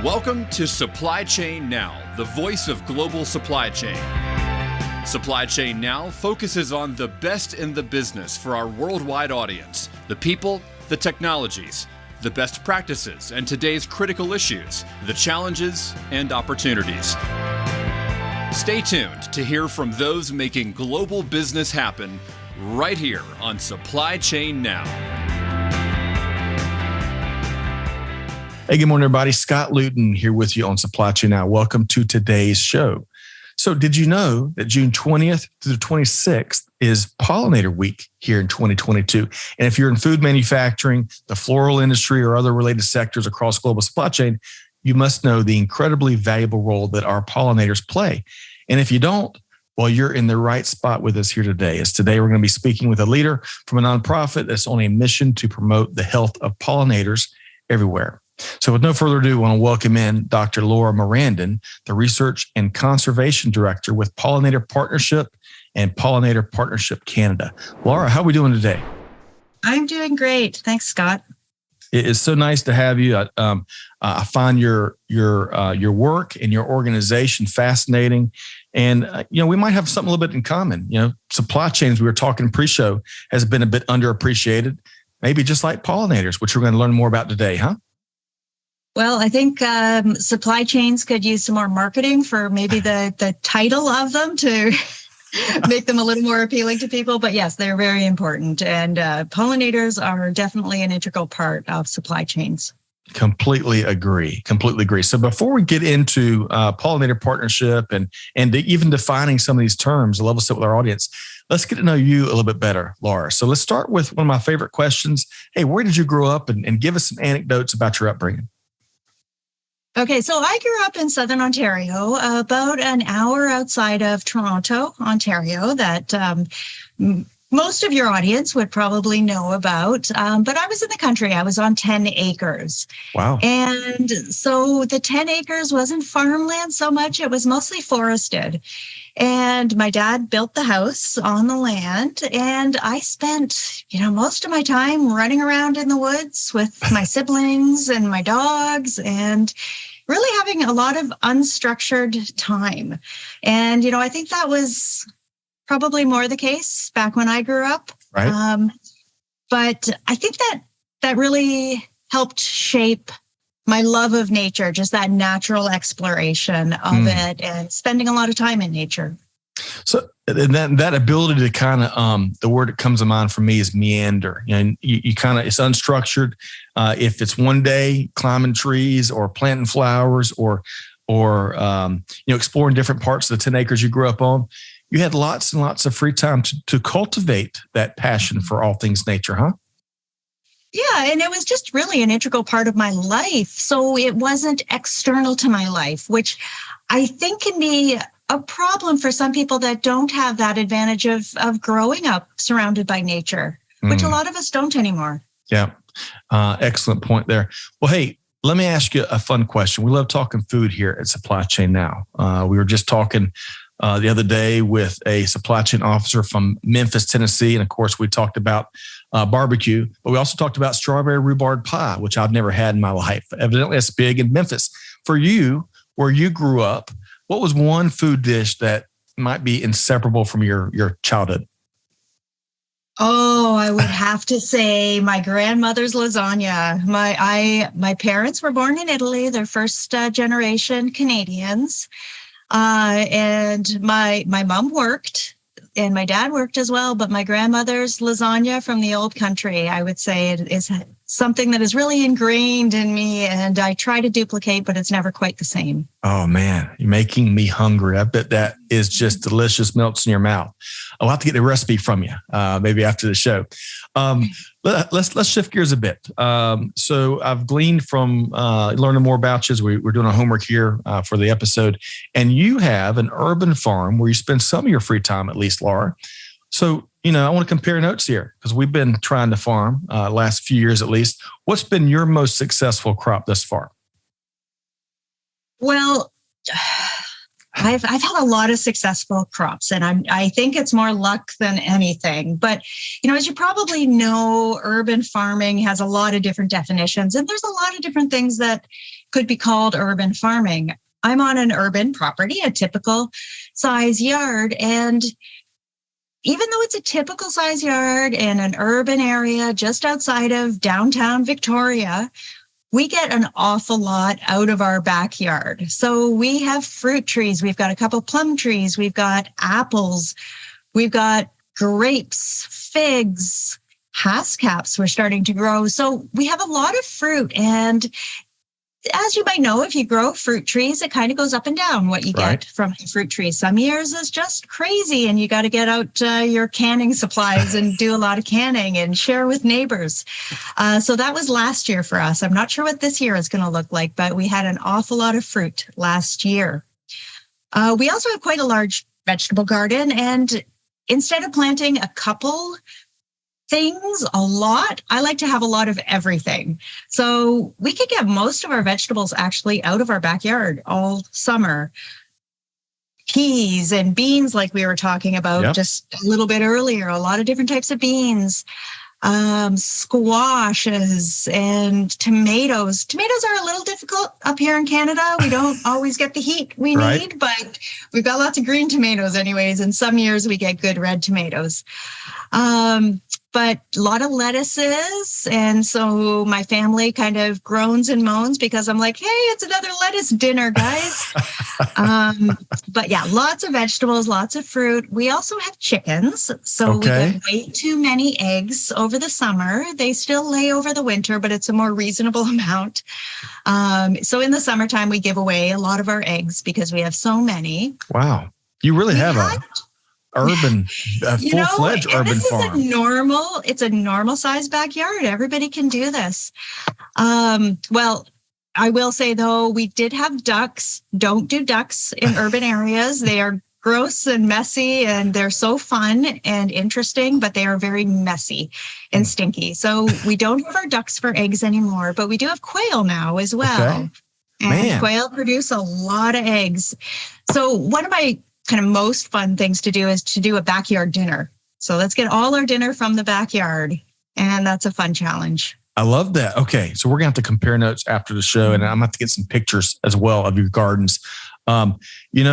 Welcome to Supply Chain Now, the voice of global supply chain. Supply Chain Now focuses on the best in the business for our worldwide audience, the people, the technologies, the best practices, and today's critical issues, the challenges and opportunities. Stay tuned to hear from those making global business happen right here on Supply Chain Now. Hey, good morning, everybody. Scott Luton here with you on Supply Chain Now. Welcome to today's show. So did you know that June 20th through the 26th is Pollinator Week here in 2022? And if you're in food manufacturing, the floral industry, or other related sectors across global supply chain, you must know the incredibly valuable role that our pollinators play. And if you don't, well, you're in the right spot with us here today. As today we're going to be speaking with a leader from a nonprofit that's on a mission to promote the health of pollinators everywhere. So with no further ado, I want to welcome in Dr. Lora Morandin, the Research and Conservation Director with Pollinator Partnership and Pollinator Partnership Canada. Laura, how are we doing today? I'm doing great. Thanks, Scott. It is so nice to have you. I find your work and your organization fascinating. And, we might have something a little bit in common. Supply chains, we were talking pre-show, has been a bit underappreciated, maybe just like pollinators, which we're going to learn more about today, huh? Well, I think supply chains could use some more marketing for maybe the title of them to make them a little more appealing to people. But yes, they're very important. And pollinators are definitely an integral part of supply chains. Completely agree. So before we get into Pollinator Partnership and even defining some of these terms, to level set with our audience, let's get to know you a little bit better, Laura. So let's start with one of my favorite questions. Hey, where did you grow up? And give us some anecdotes about your upbringing. Okay, so I grew up in Southern Ontario, about an hour outside of Toronto, Ontario, that most of your audience would probably know about. But I was in the country. I was on 10 acres. Wow. And so the 10 acres wasn't farmland so much. It was mostly forested. And my dad built the house on the land. And I spent, most of my time running around in the woods with my siblings and my dogs and really having a lot of unstructured time. And, I think that was probably more the case back when I grew up. Right. But I think that really helped shape my love of nature, just that natural exploration of it and spending a lot of time in nature. So that ability to kind of, the word that comes to mind for me is meander. You kind of, it's unstructured. If it's one day climbing trees or planting flowers or exploring different parts of the 10 acres you grew up on, you had lots and lots of free time to cultivate that passion for all things nature, huh? Yeah, and it was just really an integral part of my life. So it wasn't external to my life, which I think can be a problem for some people that don't have that advantage of growing up surrounded by nature, which a lot of us don't anymore. Yeah, excellent point there. Well, hey, let me ask you a fun question. We love talking food here at Supply Chain Now. We were just talking the other day with a supply chain officer from Memphis, Tennessee. And of course, we talked about barbecue, but we also talked about strawberry rhubarb pie, which I've never had in my life. Evidently, it's big in Memphis. For you, where you grew up, what was one food dish that might be inseparable from your childhood? Oh, I would have to say my grandmother's lasagna. My parents were born in Italy. They're first generation Canadians. And my mom worked and my dad worked as well, but my grandmother's lasagna from the old country, I would say it is something that is really ingrained in me and I try to duplicate, but it's never quite the same. Oh man, you're making me hungry. I bet that is just delicious, melts in your mouth. I'll have to get the recipe from you, maybe after the show. Let's shift gears a bit. So I've gleaned from learning more about you as we're doing our homework here for the episode. And you have an urban farm where you spend some of your free time, at least, Laura. So, I want to compare notes here because we've been trying to farm last few years at least. What's been your most successful crop thus far? Well, I've had a lot of successful crops, and I think it's more luck than anything. But, as you probably know, urban farming has a lot of different definitions, and there's a lot of different things that could be called urban farming. I'm on an urban property, a typical size yard. And even though it's a typical size yard in an urban area just outside of downtown Victoria, we get an awful lot out of our backyard. So we have fruit trees. We've got a couple plum trees. We've got apples. We've got grapes, figs, haskell's we're starting to grow. So we have a lot of fruit. And as you might know, if you grow fruit trees, it kind of goes up and down what you get from fruit trees. Some years is just crazy and you got to get out your canning supplies and do a lot of canning and share with neighbors. So that was last year for us. I'm not sure what this year is going to look like, but we had an awful lot of fruit last year. We also have quite a large vegetable garden, and instead of planting a couple things a lot, I like to have a lot of everything. So we could get most of our vegetables actually out of our backyard all summer. Peas and beans, like we were talking about just a little bit earlier, a lot of different types of beans, squashes and tomatoes. Tomatoes are a little difficult up here in Canada. We don't always get the heat we need, but we've got lots of green tomatoes anyways. And some years we get good red tomatoes. But a lot of lettuces. And so my family kind of groans and moans because I'm like, hey, it's another lettuce dinner, guys. But yeah, lots of vegetables, lots of fruit. We also have chickens. So we get way too many eggs over the summer. They still lay over the winter, but it's a more reasonable amount. So in the summertime, we give away a lot of our eggs because we have so many. Wow. You really have a full-fledged urban farm. It's a normal size backyard. Everybody can do this. Well, I will say though, we did have ducks. Don't do ducks in urban areas. They are gross and messy and they're so fun and interesting, but they are very messy and stinky. So we don't have our ducks for eggs anymore, but we do have quail now as well. And quail produce a lot of eggs. So one of my kind of most fun things to do is to do a backyard dinner. So let's get all our dinner from the backyard. And that's a fun challenge. I love that. Okay. So we're going to have to compare notes after the show, and I'm going to have to get some pictures as well of your gardens. I don't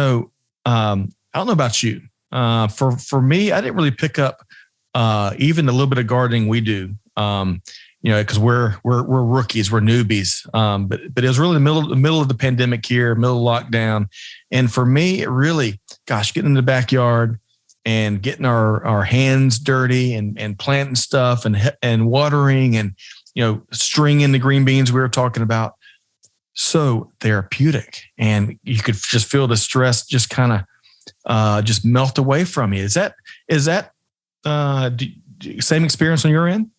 know about you. For me, I didn't really pick up even a little bit of gardening we do. Because we're rookies, we're newbies. But it was really the middle of the pandemic here, middle of lockdown. And for me, it really, getting in the backyard and getting our hands dirty and planting stuff and watering and, stringing the green beans we were talking about. So therapeutic. And you could just feel the stress just kind of just melt away from you. Is that same experience on your end?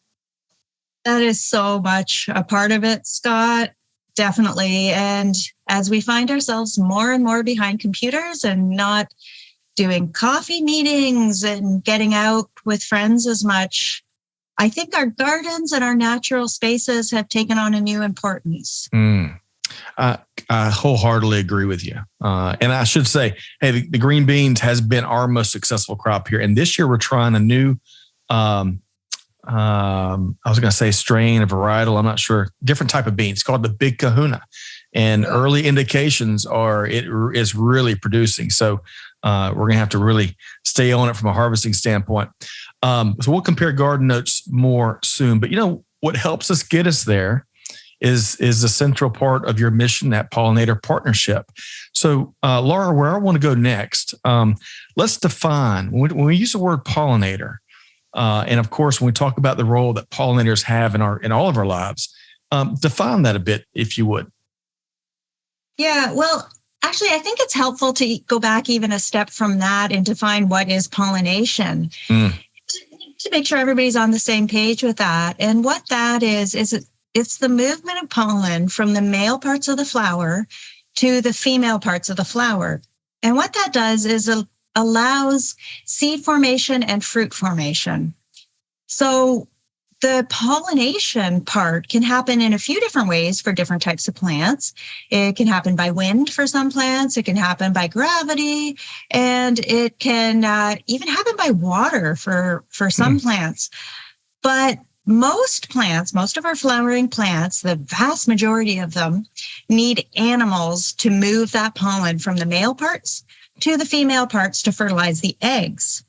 That is so much a part of it, Scott. Definitely. And as we find ourselves more and more behind computers and not doing coffee meetings and getting out with friends as much, I think our gardens and our natural spaces have taken on a new importance. I wholeheartedly agree with you. And I should say, hey, the green beans has been our most successful crop here. And this year we're trying a new I was going to say strain, a varietal, I'm not sure, different type of bean. It's called the Big Kahuna. And early indications are it is really producing. So we're going to have to really stay on it from a harvesting standpoint. So we'll compare garden notes more soon. But what helps us get us there is the central part of your mission, that Pollinator Partnership. So Laura, where I want to go next, let's define, when we use the word pollinator, and of course, when we talk about the role that pollinators have in all of our lives, define that a bit, if you would. Yeah, well, actually, I think it's helpful to go back even a step from that and define what is pollination to make sure everybody's on the same page with that. And what that is it's the movement of pollen from the male parts of the flower to the female parts of the flower. And what that does is allows seed formation and fruit formation. So the pollination part can happen in a few different ways for different types of plants. It can happen by wind for some plants. It can happen by gravity, and it can even happen by water for some plants. But most plants, most of our flowering plants, the vast majority of them need animals to move that pollen from the male parts to the female parts to fertilize the eggs.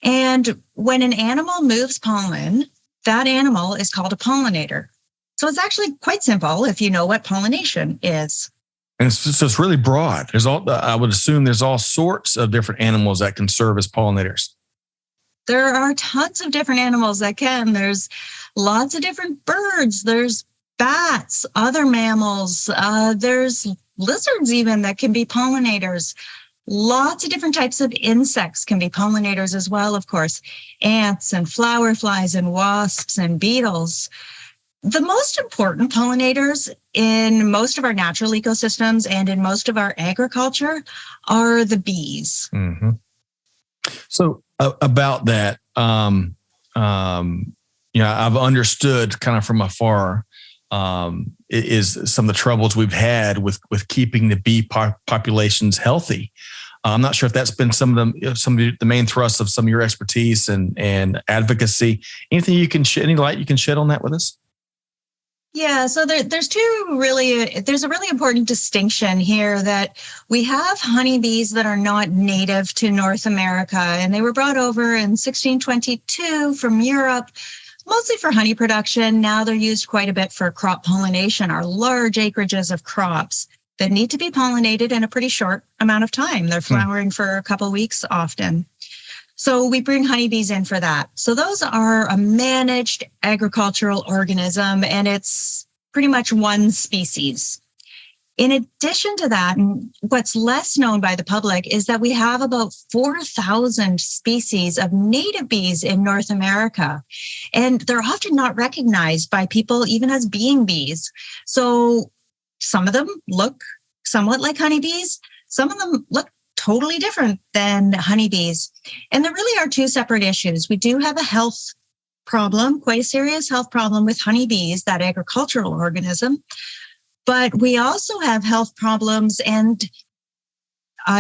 And when an animal moves pollen, that animal is called a pollinator. So it's actually quite simple if you know what pollination is. And so it's really broad. I would assume there's all sorts of different animals that can serve as pollinators. There are tons of different animals that can. There's lots of different birds. There's bats, other mammals. There's lizards even that can be pollinators. Lots of different types of insects can be pollinators as well, of course. Ants and flower flies and wasps and beetles. The most important pollinators in most of our natural ecosystems and in most of our agriculture are the bees. Mm-hmm. So about that, I've understood kind of from afar is some of the troubles we've had with keeping the bee populations healthy. I'm not sure if that's been some of the main thrusts of some of your expertise and advocacy. Anything any light you can shed on that with us? Yeah, so there's a really important distinction here that we have honeybees that are not native to North America, and they were brought over in 1622 from Europe, mostly for honey production. Now they're used quite a bit for crop pollination, our large acreages of crops that need to be pollinated in a pretty short amount of time. They're flowering for a couple of weeks often. So we bring honeybees in for that. So those are a managed agricultural organism, and it's pretty much one species. In addition to that, what's less known by the public is that we have about 4,000 species of native bees in North America, and they're often not recognized by people even as being bees. So some of them look somewhat like honeybees. Some of them look totally different than honeybees. And there really are two separate issues. We do have a health problem, quite a serious health problem with honeybees, that agricultural organism. But we also have health problems and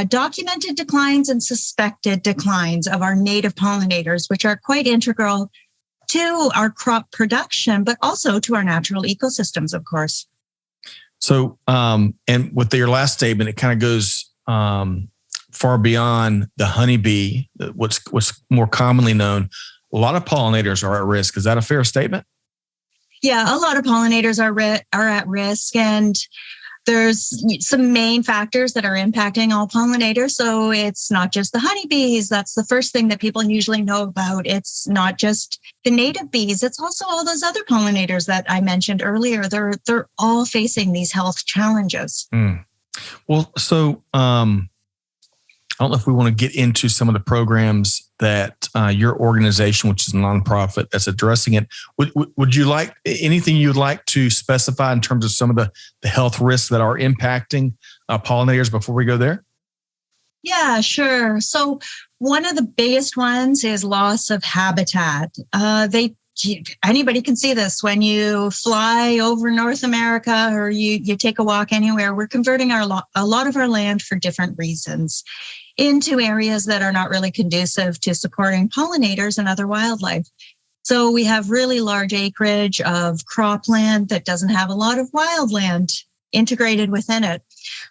documented declines and suspected declines of our native pollinators, which are quite integral to our crop production, but also to our natural ecosystems, of course. So, and with your last statement, it kind of goes far beyond the honeybee, what's more commonly known. A lot of pollinators are at risk. Is that a fair statement? Yeah, a lot of pollinators are at risk, and there's some main factors that are impacting all pollinators. So it's not just the honeybees. That's the first thing that people usually know about. It's not just the native bees. It's also all those other pollinators that I mentioned earlier. They're all facing these health challenges. Well, so I don't know if we want to get into some of the programs that your organization, which is a nonprofit, that's addressing it. Would you like anything you'd like to specify in terms of some of the health risks that are impacting pollinators before we go there? Yeah, sure. So one of the biggest ones is loss of habitat. Anybody can see this when you fly over North America or you take a walk anywhere. We're converting a lot of our land for different reasons into areas that are not really conducive to supporting pollinators and other wildlife. So we have really large acreage of cropland that doesn't have a lot of wildland integrated within it.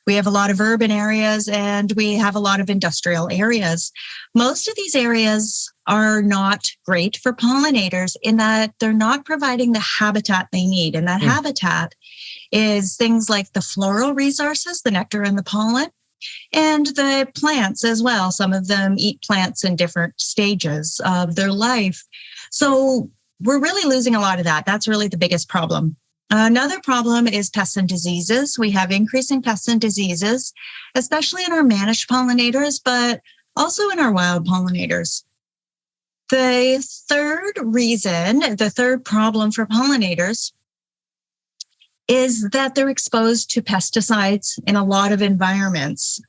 We have a lot of urban areas and we have a lot of industrial areas. Most of these areas are not great for pollinators in that they're not providing the habitat they need. And that habitat is things like the floral resources, the nectar and the pollen, and the plants as well. Some of them eat plants in different stages of their life. So we're really losing a lot of that. That's really the biggest problem. Another problem is pests and diseases. We have increasing pests and diseases, especially in our managed pollinators, but also in our wild pollinators. The third problem for pollinators is that they're exposed to pesticides in a lot of environments.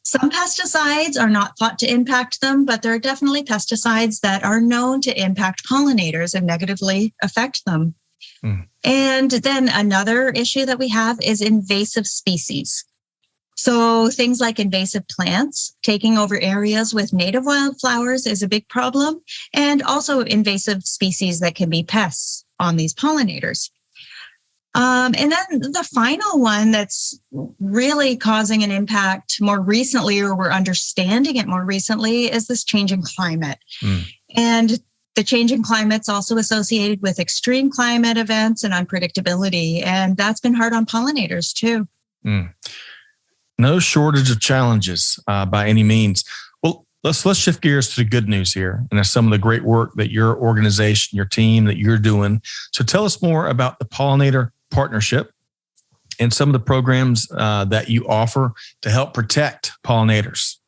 Some pesticides are not thought to impact them, but there are definitely pesticides that are known to impact pollinators and negatively affect them. And then another issue that we have is invasive species. So things like invasive plants taking over areas with native wildflowers is a big problem, and also invasive species that can be pests on these pollinators. And then the final one that's really causing an impact more recently, or we're understanding it more recently, is this changing climate. And the changing climate's also associated with extreme climate events and unpredictability. And that's been hard on pollinators too. No shortage of challenges by any means. Well, let's shift gears to the good news here. And that's some of the great work that your organization, your team, that you're doing. So tell us more about the Pollinator Partnership and some of the programs that you offer to help protect pollinators.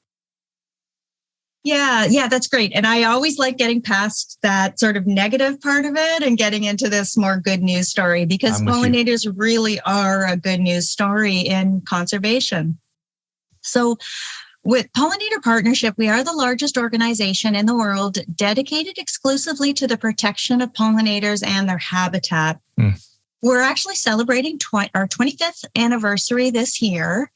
Yeah, that's great. And I always like getting past that sort of negative part of it and getting into this more good news story, because pollinators really are a good news story in conservation. So with Pollinator Partnership, we are the largest organization in the world dedicated exclusively to the protection of pollinators and their habitat. We're actually celebrating our 25th anniversary this year.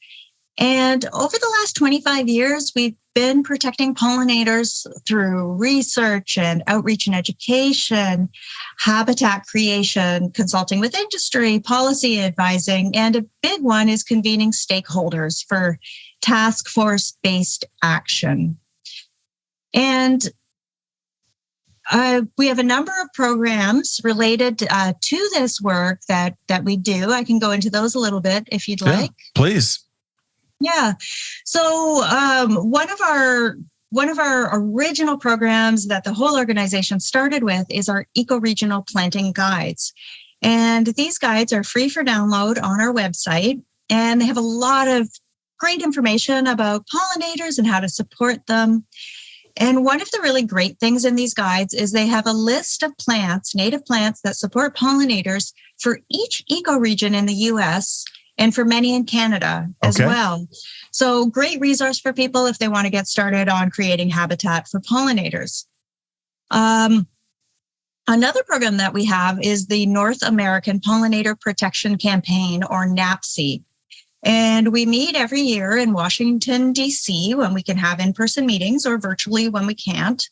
And over the last 25 years, we've been protecting pollinators through research and outreach and education, habitat creation, consulting with industry, policy advising, and a big one is convening stakeholders for task force-based action. And we have a number of programs related to this work that we do. I can go into those a little bit if you'd like. Please. Yeah. So one of our original programs that the whole organization started with is our eco-regional planting guides. And these guides are free for download on our website, and they have a lot of great information about pollinators and how to support them. And one of the really great things in these guides is they have a list of plants, native plants that support pollinators for each ecoregion in the US and for many in Canada as well. So great resource for people if they want to get started on creating habitat for pollinators. Another program that we have is the North American Pollinator Protection Campaign, or NAPC. And we meet every year in Washington, D.C. when we can have in-person meetings, or virtually when we can't.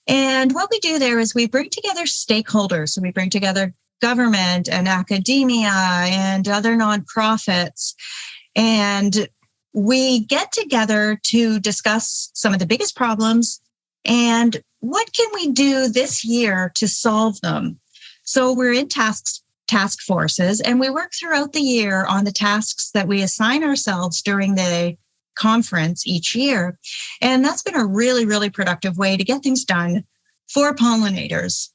And what we do there is we bring together stakeholders. So we bring together government and academia and other nonprofits. And we get together to discuss some of the biggest problems and what can we do this year to solve them. So we're in task forces, and we work throughout the year on the tasks that we assign ourselves during the conference each year. And that's been a really, really productive way to get things done for pollinators.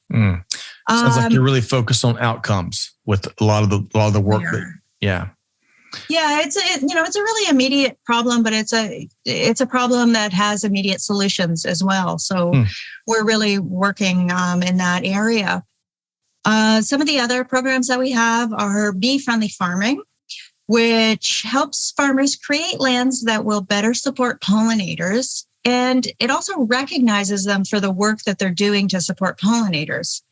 Sounds like you're really focused on outcomes with a lot of the work. Yeah, it's a really immediate problem, but it's a problem that has immediate solutions as well. So we're really working in that area. Some of the other programs that we have are bee-friendly farming, which helps farmers create lands that will better support pollinators. And it also recognizes them for the work that they're doing to support pollinators.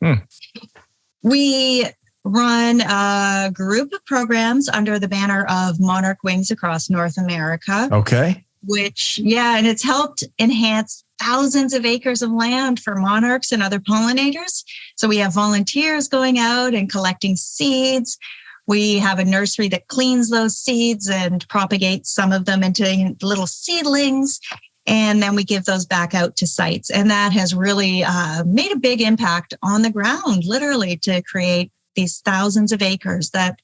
We run a group of programs under the banner of Monarch Wings across North America. Okay. And it's helped enhance thousands of acres of land for monarchs and other pollinators. So we have volunteers going out and collecting seeds. We have a nursery that cleans those seeds and propagates some of them into little seedlings. And then we give those back out to sites. And that has really made a big impact on the ground, literally, to create these thousands of acres that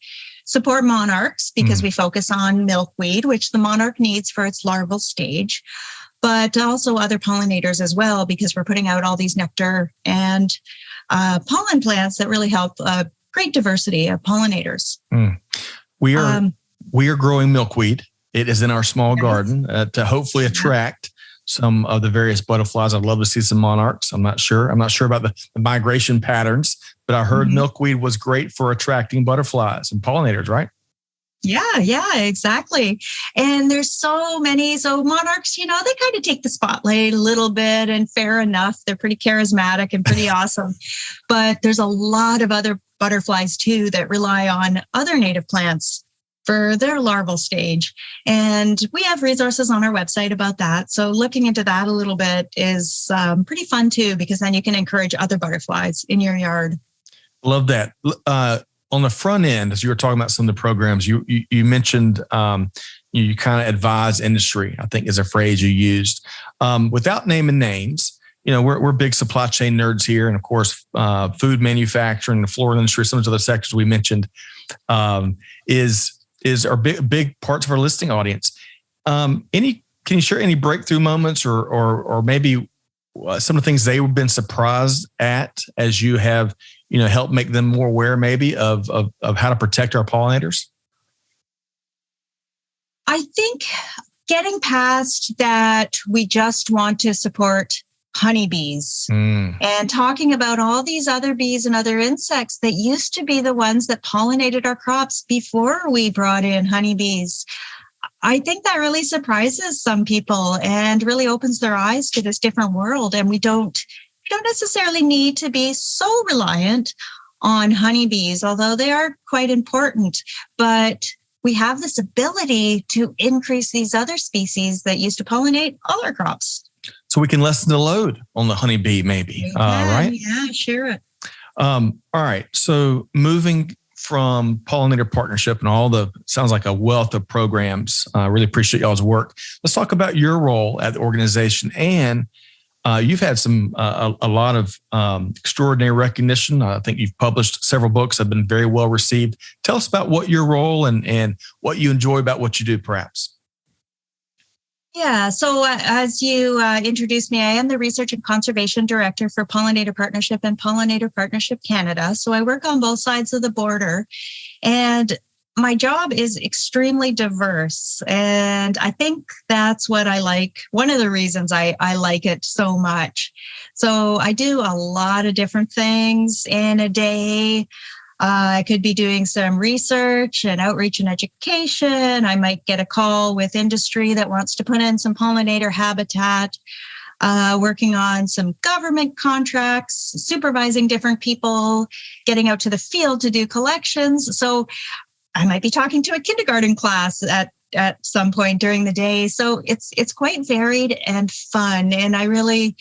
support monarchs, because we focus on milkweed, which the monarch needs for its larval stage, but also other pollinators as well, because we're putting out all these nectar and pollen plants that really help great diversity of pollinators. We are growing milkweed. It is in our small garden to hopefully attract some of the various butterflies. I'd love to see some monarchs. I'm not sure about the migration patterns, but I heard milkweed was great for attracting butterflies and pollinators, right? Yeah, exactly. And there's so many. So monarchs, they kind of take the spotlight a little bit, and fair enough. They're pretty charismatic and pretty awesome. But there's a lot of other butterflies too that rely on other native plants for their larval stage. And we have resources on our website about that. So looking into that a little bit is pretty fun too, because then you can encourage other butterflies in your yard. Love that. On the front end, as you were talking about some of the programs, you mentioned you kind of advise industry, I think is a phrase you used. Without naming names, we're big supply chain nerds here. And of course, food manufacturing, the floral industry, some of the other sectors we mentioned is our big parts of our listening audience. Can you share any breakthrough moments or maybe some of the things they've been surprised at as you have, helped make them more aware maybe of how to protect our pollinators? I think getting past that we just want to support honeybees and talking about all these other bees and other insects that used to be the ones that pollinated our crops before we brought in honeybees. I think that really surprises some people and really opens their eyes to this different world. And we don't necessarily need to be so reliant on honeybees, although they are quite important. But we have this ability to increase these other species that used to pollinate all our crops. So we can lessen the load on the honeybee, maybe, right? Yeah, sure. All right. So moving from Pollinator Partnership and sounds like a wealth of programs. I really appreciate y'all's work. Let's talk about your role at the organization. And you've had a lot of extraordinary recognition. I think you've published several books that have been very well received. Tell us about what your role and what you enjoy about what you do, perhaps. Yeah, so as you introduced me, I am the Research and Conservation Director for Pollinator Partnership and Pollinator Partnership Canada. So I work on both sides of the border, and my job is extremely diverse. And I think that's what I like. One of the reasons I like it so much. So I do a lot of different things in a day. I could be doing some research and outreach and education. I might get a call with industry that wants to put in some pollinator habitat, working on some government contracts, supervising different people, getting out to the field to do collections. So I might be talking to a kindergarten class at some point during the day. So it's quite varied and fun. And I really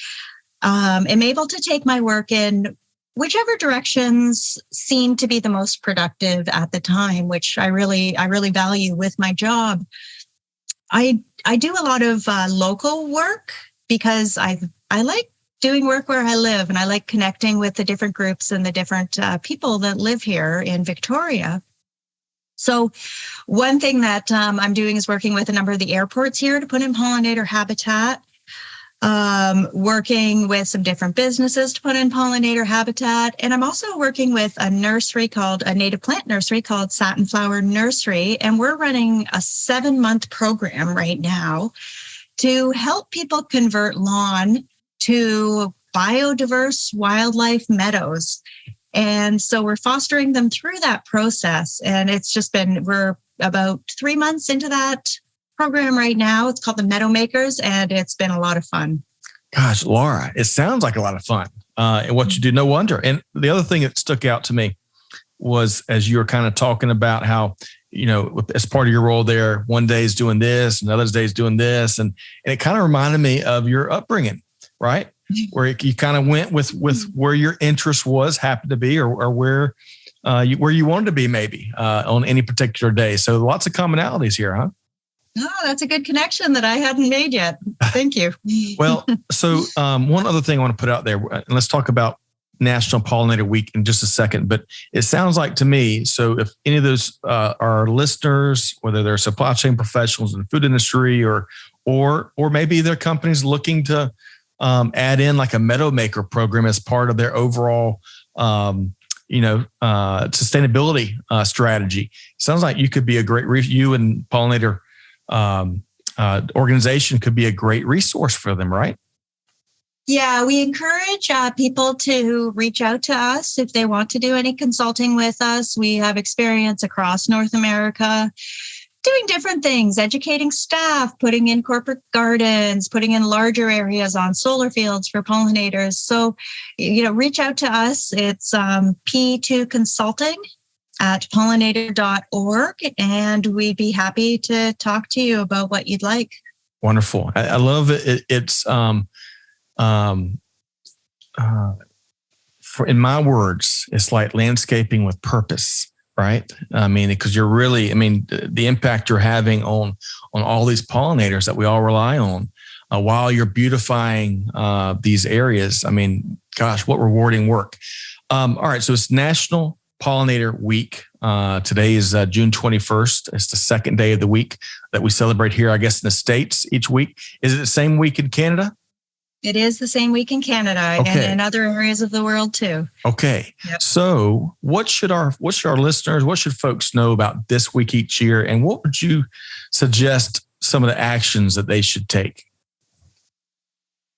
am able to take my work in whichever directions seem to be the most productive at the time, which I really value with my job. I do a lot of local work because I like doing work where I live, and I like connecting with the different groups and the different people that live here in Victoria. So one thing that I'm doing is working with a number of the airports here to put in pollinator habitat. Working with some different businesses to put in pollinator habitat. And I'm also working with a native plant nursery called Satin Flower Nursery. And we're running a 7-month program right now to help people convert lawn to biodiverse wildlife meadows. And so we're fostering them through that process. And we're about 3 months into that program right now. It's called the Meadow Makers, and it's been a lot of fun. Gosh, Laura, it sounds like a lot of fun. And what you do, no wonder. And the other thing that stuck out to me was as you were kind of talking about how, as part of your role there, one day is doing this, and other day is doing this. And it kind of reminded me of your upbringing, right? Where you kind of went with where your interest happened to be, or where you wanted to be maybe on any particular day. So lots of commonalities here, huh? Oh, that's a good connection that I hadn't made yet. Thank you. Well, so one other thing I want to put out there, and let's talk about National Pollinator Week in just a second, but it sounds like to me, so if any of those are listeners, whether they're supply chain professionals in the food industry or maybe they're companies looking to add in like a Meadow Maker program as part of their overall sustainability strategy. Sounds like you could be a great you and Pollinator organization could be a great resource for them, right? Yeah, we encourage people to reach out to us if they want to do any consulting with us. We have experience across North America doing different things, educating staff, putting in corporate gardens, putting in larger areas on solar fields for pollinators. So, reach out to us. It's P2 Consulting at pollinator.org, and we'd be happy to talk to you about what you'd like. Wonderful. I love it. It's in my words, it's like landscaping with purpose, right? I mean, because you're really, the impact you're having on all these pollinators that we all rely on while you're beautifying these areas. I mean, gosh, what rewarding work. All right. So it's National Pollinator Week. Today is June 21st. It's the second day of the week that we celebrate here, I guess, in the States each week. Is it the same week in Canada? It is the same week in Canada and in other areas of the world too. Okay. Yep. So what should our listeners, what should folks know about this week each year? And what would you suggest some of the actions that they should take?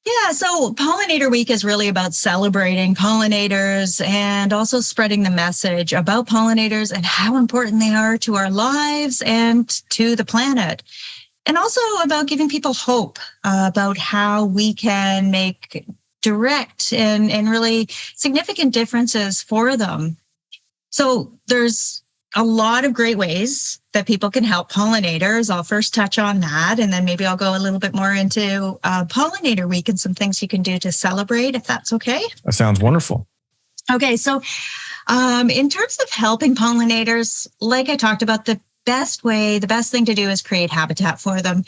Yeah, so Pollinator Week is really about celebrating pollinators and also spreading the message about pollinators and how important they are to our lives and to the planet. And also about giving people hope about how we can make direct and really significant differences for them. So there's a lot of great ways that people can help pollinators. I'll first touch on that, and then maybe I'll go a little bit more into Pollinator Week and some things you can do to celebrate, if that's okay. That sounds wonderful. Okay, so in terms of helping pollinators, like I talked about, the best thing to do is create habitat for them.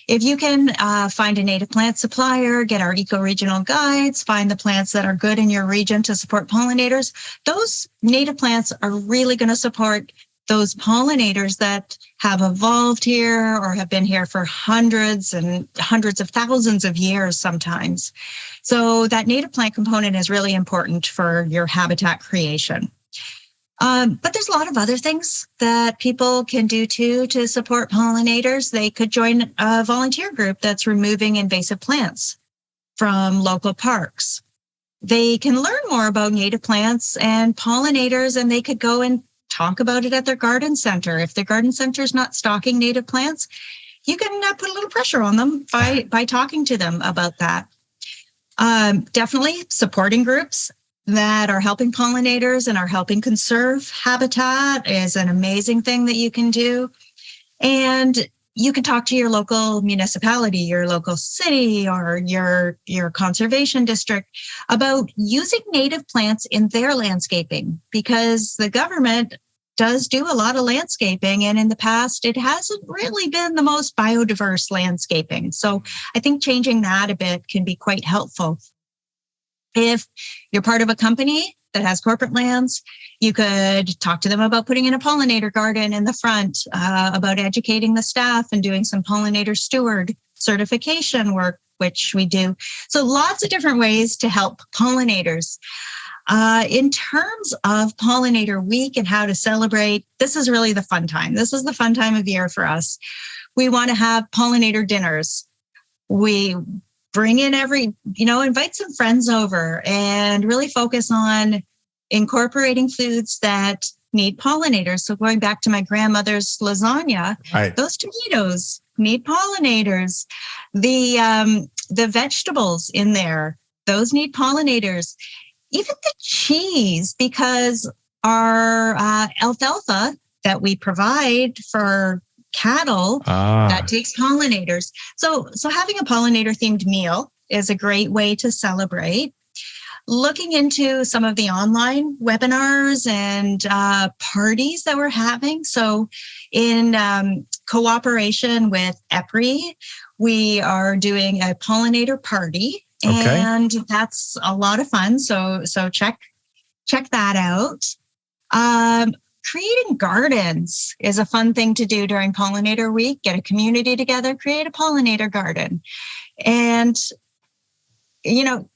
If you can find a native plant supplier, get our eco-regional guides, find the plants that are good in your region to support pollinators, those native plants are really going to support those pollinators that have evolved here or have been here for hundreds and hundreds of thousands of years sometimes. So that native plant component is really important for your habitat creation. But there's a lot of other things that people can do too to support pollinators. They could join a volunteer group that's removing invasive plants from local parks. They can learn more about native plants and pollinators, and they could go and talk about it at their garden center. If their garden center is not stocking native plants, you can put a little pressure on them by talking to them about that. Definitely supporting groups that are helping pollinators and are helping conserve habitat is an amazing thing that you can do. And you can talk to your local municipality, your local city, or your conservation district about using native plants in their landscaping, because the government does do a lot of landscaping, and in the past, it hasn't really been the most biodiverse landscaping. So I think changing that a bit can be quite helpful. If you're part of a company that has corporate lands, you could talk to them about putting in a pollinator garden in the front, about educating the staff and doing some pollinator steward certification work, which we do. So lots of different ways to help pollinators. In terms of Pollinator Week and how to celebrate, this is really the fun time. This is the fun time of year for us. We want to have pollinator dinners. We bring in invite some friends over and really focus on incorporating foods that need pollinators. So going back to my grandmother's lasagna, right, those tomatoes need pollinators. The vegetables in there, those need pollinators. Even the cheese, because our alfalfa that we provide for cattle, that takes pollinators. So having a pollinator themed meal is a great way to celebrate. Looking into some of the online webinars and parties that we're having. So in cooperation with EPRI, we are doing a pollinator party. Okay. And that's a lot of fun. So check that out. Creating gardens is a fun thing to do during Pollinator Week. Get a community together, create a pollinator garden. And,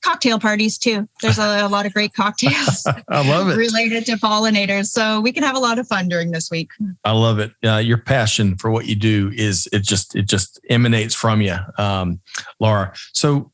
cocktail parties too. There's a lot of great cocktails I love it. Related to pollinators. So we can have a lot of fun during this week. I love it. Your passion for what you do it just emanates from you, Laura. So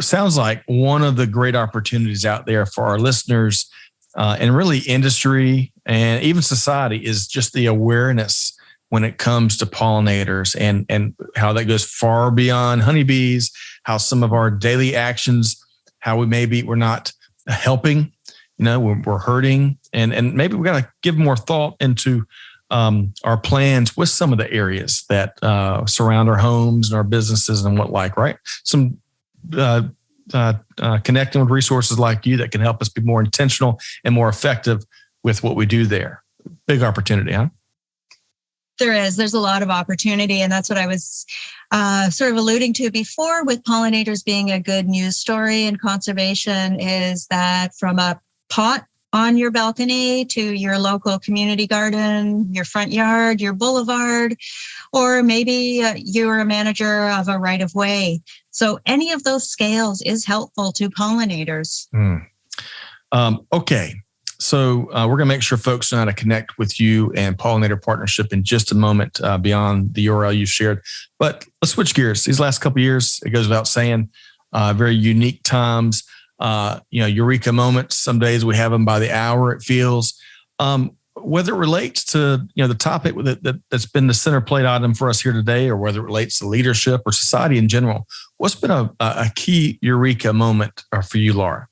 sounds like one of the great opportunities out there for our listeners and really industry and even society is just the awareness when it comes to pollinators and how that goes far beyond honeybees, how some of our daily actions, how we're not helping, we're hurting. And maybe we got to give more thought into our plans with some of the areas that surround our homes and our businesses and what like, right? Some connecting with resources like you that can help us be more intentional and more effective with what we do there. Big opportunity, huh? There's a lot of opportunity. And that's what I was sort of alluding to before with pollinators being a good news story in conservation, is that from a pot on your balcony to your local community garden, your front yard, your boulevard, or maybe you're a manager of a right of way. So any of those scales is helpful to pollinators. Okay. So we're going to make sure folks know how to connect with you and Pollinator Partnership in just a moment beyond the URL you shared. But let's switch gears. These last couple of years, it goes without saying, very unique times. Eureka moments. Some days we have them by the hour, it feels. Whether it relates to the topic that's been the center plate item for us here today, or whether it relates to leadership or society in general, what's been a key Eureka moment for you, Lora?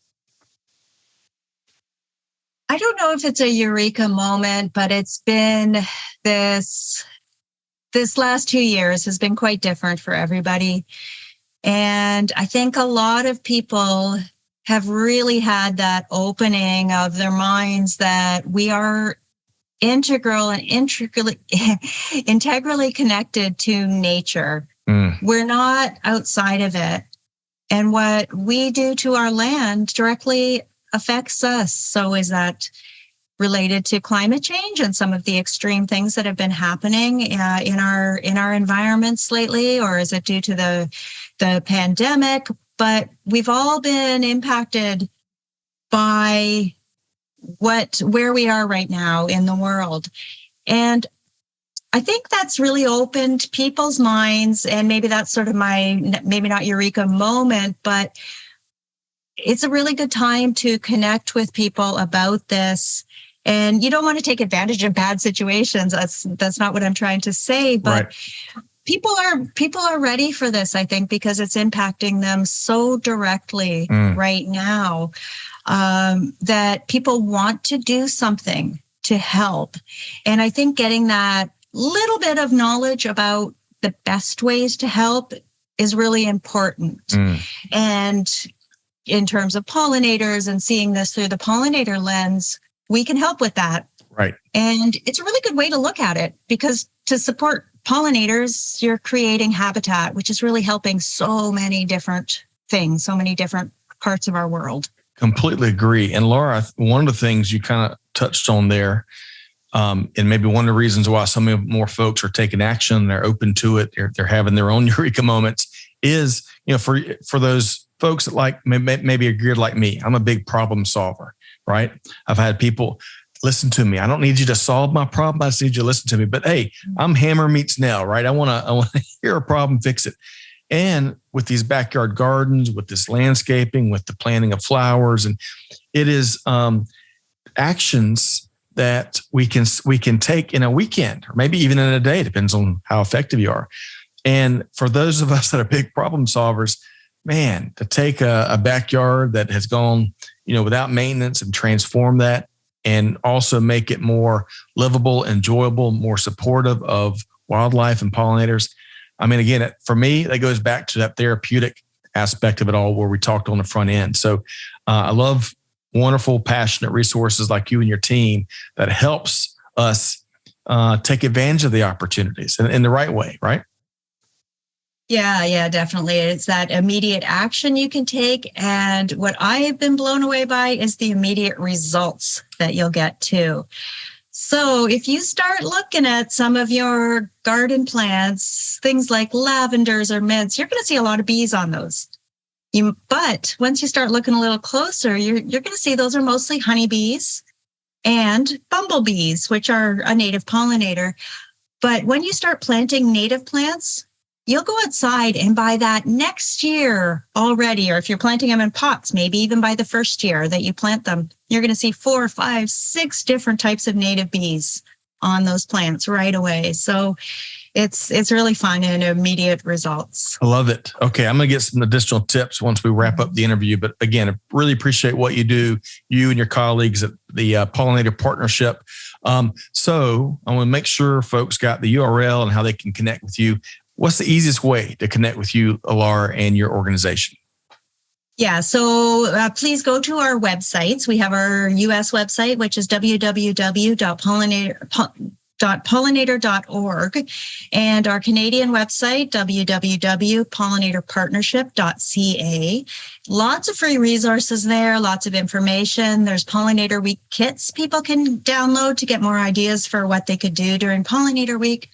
I don't know if it's a Eureka moment, but it's been this last 2 years has been quite different for everybody. And I think a lot of people have really had that opening of their minds that we are integral and integrally connected to nature. We're not outside of it. And what we do to our land directly affects us. So is that related to climate change and some of the extreme things that have been happening in our environments lately, or is it due to the pandemic? But we've all been impacted by where we are right now in the world. And I think that's really opened people's minds, and maybe that's sort of maybe not Eureka moment, but it's a really good time to connect with people about this. And you don't want to take advantage of bad situations. That's not what I'm trying to say, but right. People are ready for this, I think, because it's impacting them so directly right now, that people want to do something to help. And I think getting that little bit of knowledge about the best ways to help is really important. And in terms of pollinators and seeing this through the pollinator lens, we can help with that. Right. And it's a really good way to look at it, because to support pollinators, you're creating habitat, which is really helping so many different things, so many different parts of our world. Completely agree. And Lora, one of the things you kind of touched on there, and maybe one of the reasons why some more folks are taking action, they're open to it, they're having their own Eureka moments, is, for those folks that maybe are geared like me. I'm a big problem solver, right? I've had people listen to me. I don't need you to solve my problem. I just need you to listen to me. But hey, I'm hammer meets nail, right? I want to hear a problem, fix it. And with these backyard gardens, with this landscaping, with the planting of flowers, and it is actions that we can take in a weekend, or maybe even in a day, depends on how effective you are. And for those of us that are big problem solvers, man, to take a backyard that has gone, without maintenance and transform that, and also make it more livable, enjoyable, more supportive of wildlife and pollinators. I mean, again, for me, that goes back to that therapeutic aspect of it all, where we talked on the front end. So I love wonderful, passionate resources like you and your team that helps us take advantage of the opportunities in the right way, right? Yeah, definitely. It's that immediate action you can take. And what I have been blown away by is the immediate results that you'll get too. So if you start looking at some of your garden plants, things like lavenders or mints, you're going to see a lot of bees on those. But once you start looking a little closer, you're going to see those are mostly honeybees and bumblebees, which are a native pollinator. But when you start planting native plants, you'll go outside, and by that next year already, or if you're planting them in pots, maybe even by the first year that you plant them, you're going to see 4, 5, 6 different types of native bees on those plants right away. So it's really fun and immediate results. I love it. Okay, I'm going to get some additional tips once we wrap up the interview. But again, I really appreciate what you do, you and your colleagues at the Pollinator Partnership. So I want to make sure folks got the URL and how they can connect with you. What's the easiest way to connect with you, Lora, and your organization? Yeah, so please go to our websites. We have our US website, which is www.pollinator.org, and our Canadian website, www.pollinatorpartnership.ca. Lots of free resources there, lots of information. There's Pollinator Week kits people can download to get more ideas for what they could do during Pollinator Week.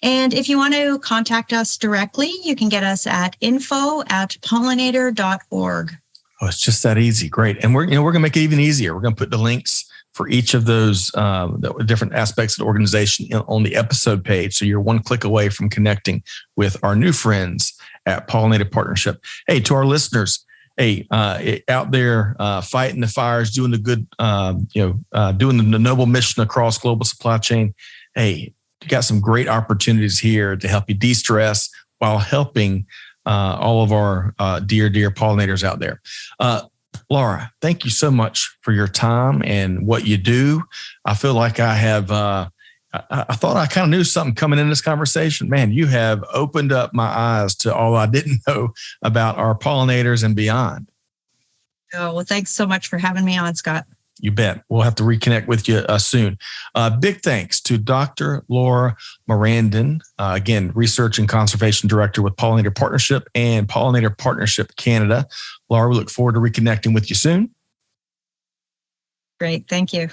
And if you want to contact us directly, you can get us at info@pollinator.org. Oh, it's just that easy. Great. And we're going to make it even easier. We're going to put the links for each of those the different aspects of the organization on the episode page. So you're one click away from connecting with our new friends at Pollinator Partnership. Hey, to our listeners, hey, out there fighting the fires, doing the good, doing the noble mission across global supply chain. Hey, you got some great opportunities here to help you de-stress while helping all of our dear pollinators out there. Lora, thank you so much for your time and what you do. I feel like I have, I thought I kind of knew something coming in this conversation. Man, you have opened up my eyes to all I didn't know about our pollinators and beyond. Oh, well, thanks so much for having me on, Scott. You bet. We'll have to reconnect with you soon. Big thanks to Dr. Lora Morandin, again, Research and Conservation Director with Pollinator Partnership and Pollinator Partnership Canada. Lora, we look forward to reconnecting with you soon. Great. Thank you.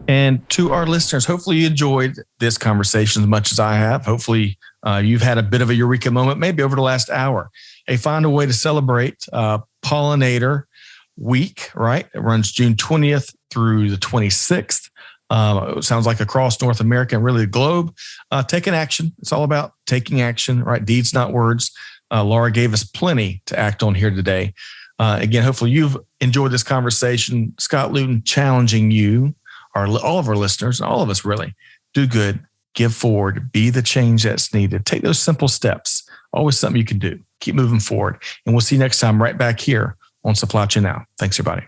And to our listeners, hopefully you enjoyed this conversation as much as I have. Hopefully you've had a bit of a Eureka moment, maybe over the last hour. Hey, find a way to celebrate Pollinator Week, right? It runs June 20th through the 26th. It sounds like across North America and really the globe. Taking action. It's all about taking action, right? Deeds, not words. Lora gave us plenty to act on here today. Again, hopefully you've enjoyed this conversation. Scott Luton challenging you, all of our listeners, all of us really, do good, give forward, be the change that's needed. Take those simple steps. Always something you can do. Keep moving forward. And we'll see you next time right back here on Supply Chain Now. Thanks, everybody.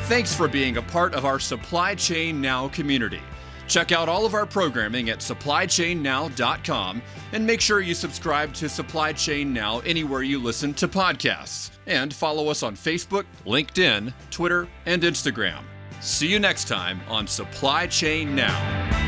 Thanks for being a part of our Supply Chain Now community. Check out all of our programming at supplychainnow.com and make sure you subscribe to Supply Chain Now anywhere you listen to podcasts. And follow us on Facebook, LinkedIn, Twitter, and Instagram. See you next time on Supply Chain Now.